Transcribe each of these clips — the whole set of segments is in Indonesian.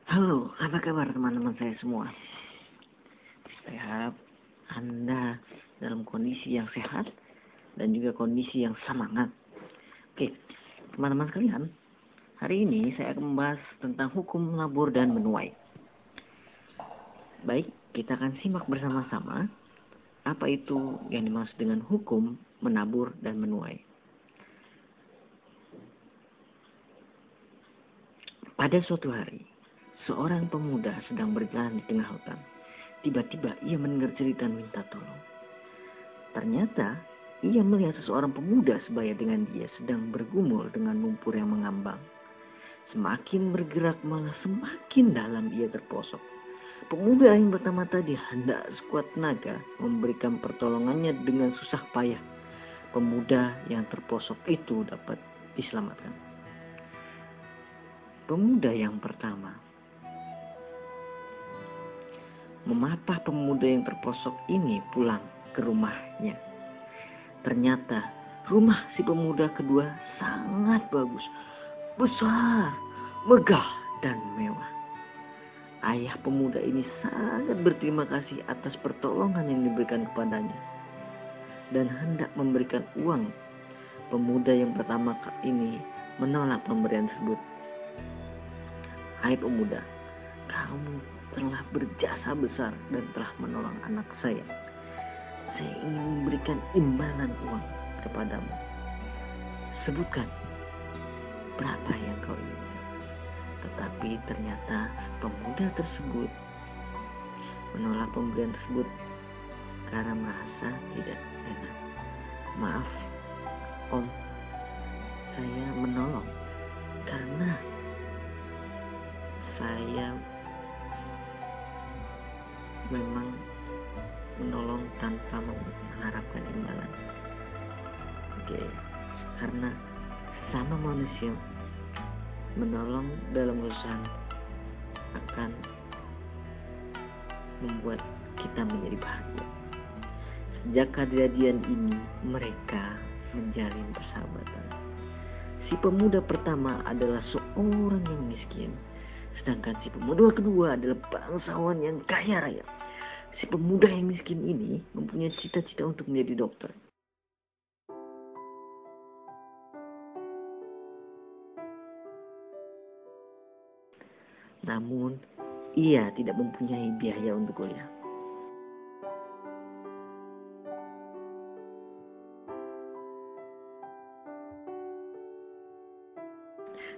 Halo, apa kabar teman-teman saya semua? Saya harap Anda dalam kondisi yang sehat dan juga kondisi yang semangat. Oke, teman-teman sekalian, hari ini saya akan membahas tentang hukum menabur dan menuai. Baik, kita akan simak bersama-sama apa itu yang dimaksud dengan hukum menabur dan menuai. Pada suatu hari, seorang pemuda sedang berjalan di tengah hutan. Tiba-tiba ia mendengar cerita minta tolong. Ternyata ia melihat seseorang pemuda sebaya dengan dia sedang bergumul dengan lumpur yang mengambang. Semakin bergerak malah semakin dalam ia terposok. Pemuda yang pertama tadi hendak sekuat tenaga memberikan pertolongannya dengan susah payah. Pemuda yang terposok itu dapat diselamatkan. Pemuda yang pertama memapah pemuda yang terposok ini pulang ke rumahnya. Ternyata rumah si pemuda kedua sangat bagus, besar, megah, dan mewah. Ayah pemuda ini sangat berterima kasih atas pertolongan yang diberikan kepadanya dan hendak memberikan uang. Pemuda yang pertama ini menolak pemberian tersebut. Hai pemuda, kamu telah berjasa besar dan telah menolong anak saya. Saya ingin memberikan imbalan uang kepadamu. Sebutkan berapa yang kau inginkan. Tetapi ternyata pemuda tersebut menolak pemberian tersebut karena merasa tidak enak. Maaf, Om, saya menolong karena saya memang menolong tanpa mengharapkan imbalan. Oke, karena sama manusia menolong dalam kesusahan akan membuat kita menjadi bahagia. Sejak kejadian ini mereka menjalin persahabatan. Si pemuda pertama adalah seorang yang miskin, sedangkan si pemuda kedua adalah bangsawan yang kaya raya. Si pemuda yang miskin ini mempunyai cita-cita untuk menjadi dokter. Namun, ia tidak mempunyai biaya untuk kuliah.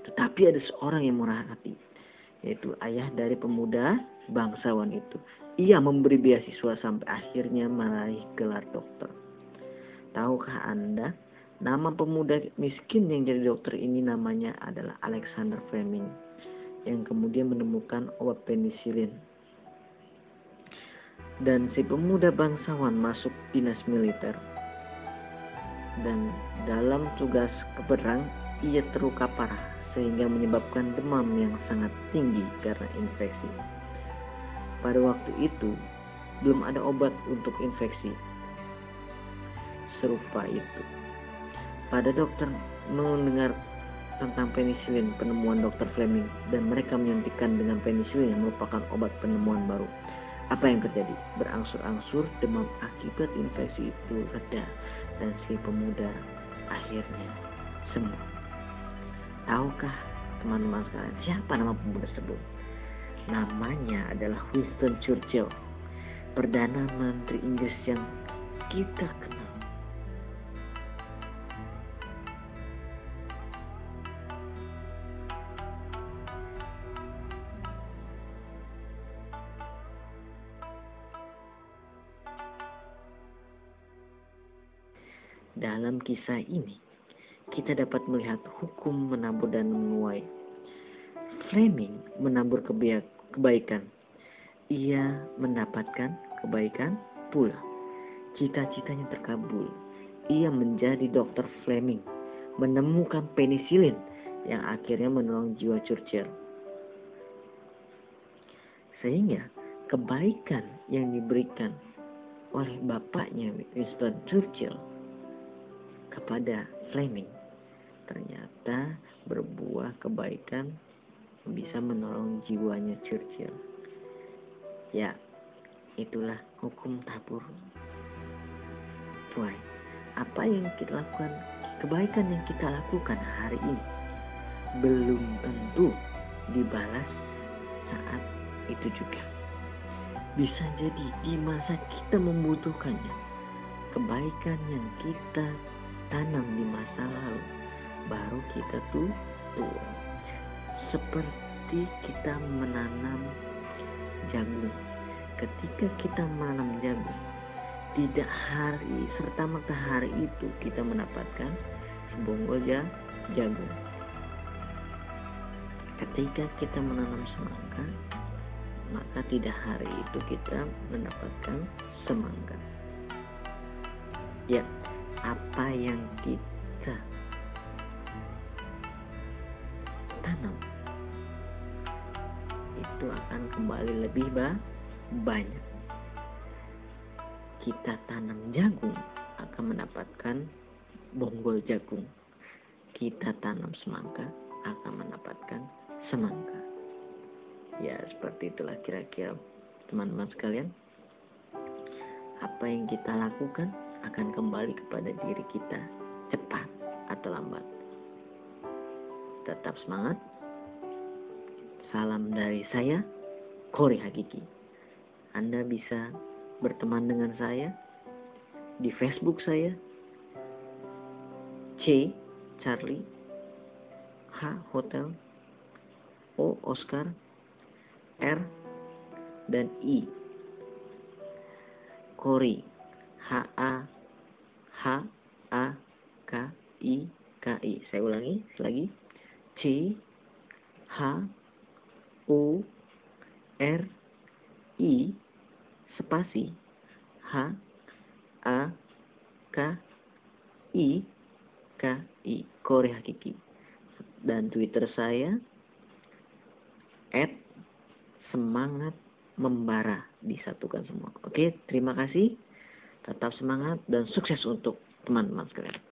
Tetapi ada seorang yang murah hati, yaitu ayah dari pemuda bangsawan itu. Ia memberi beasiswa sampai akhirnya meraih gelar dokter. Tahukah Anda, nama pemuda miskin yang jadi dokter ini namanya adalah Alexander Fleming, yang kemudian menemukan obat penisilin. Dan si pemuda bangsawan masuk dinas militer. Dan dalam tugas ke perang, ia terluka parah sehingga menyebabkan demam yang sangat tinggi karena infeksi. Pada waktu itu, belum ada obat untuk infeksi serupa itu. Pada dokter mendengar tentang penisilin, penemuan Dr. Fleming, dan mereka menyuntikkan dengan penisilin yang merupakan obat penemuan baru. Apa yang terjadi? Berangsur-angsur demam akibat infeksi itu reda dan si pemuda akhirnya sembuh. Tahukah teman-teman sekalian siapa nama pemuda tersebut? Namanya adalah Winston Churchill, Perdana Menteri Inggris yang kita kenal. Dalam kisah ini, kita dapat melihat hukum menabur dan menuai. Fleming menabur kebaikan. Ia mendapatkan kebaikan pula. Cita-citanya terkabul. Ia menjadi dokter Fleming, menemukan penisilin yang akhirnya menolong jiwa Churchill. Sehingga kebaikan yang diberikan oleh bapaknya Winston Churchill kepada Fleming ternyata berbuah kebaikan bisa menolong jiwanya Churchill. Ya, itulah hukum tabur tuai. Apa yang kita lakukan, kebaikan yang kita lakukan hari ini belum tentu dibalas saat itu juga. Bisa jadi di masa kita membutuhkannya, kebaikan yang kita tanam di masa lalu baru kita tuai. Seperti kita menanam jagung. Ketika kita menanam jagung, tidak hari serta merta hari itu kita mendapatkan sebonggol jagung. Ketika kita menanam semangka, maka tidak hari itu kita mendapatkan semangka. Ya, apa yang kita tanam itu akan kembali lebih banyak. Kita tanam jagung akan mendapatkan bonggol jagung. Kita tanam semangka akan mendapatkan semangka. Ya, seperti itulah kira-kira teman-teman sekalian. Apa yang kita lakukan akan kembali kepada diri kita, cepat atau lambat. Tetap semangat. Salam dari saya, Kori Hakiki. Anda bisa berteman dengan saya di Facebook saya, C Charlie, H Hotel, O Oscar, R dan I Kori, H-A-H-A-K-I-K-I. Saya ulangi lagi, C H O R I spasi H A K I K I, Kori Hakiki. Dan Twitter saya @semangat membara, disatukan semua. Oke, terima kasih. Tetap semangat dan sukses untuk teman-teman sekalian.